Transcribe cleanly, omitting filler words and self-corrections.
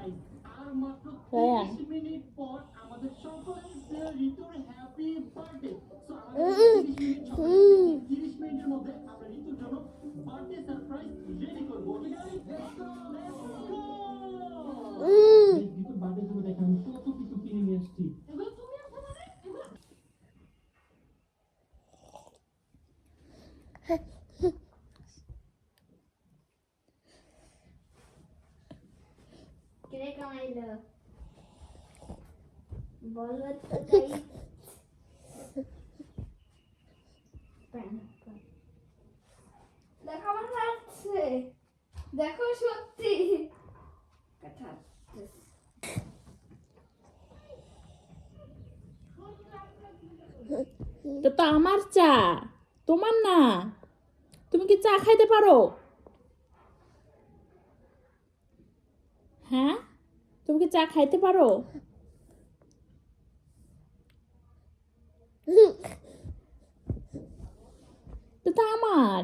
Ryan কে কামাইলো বলো তো তাই দেখো আমার হাসছে দেখো সত্যি কথা তো তো আমার চা তোমার না তুমি কি চা খাইতে পারো হ্যাঁ তুমি কি চা খাইতে পারো তো তা আমার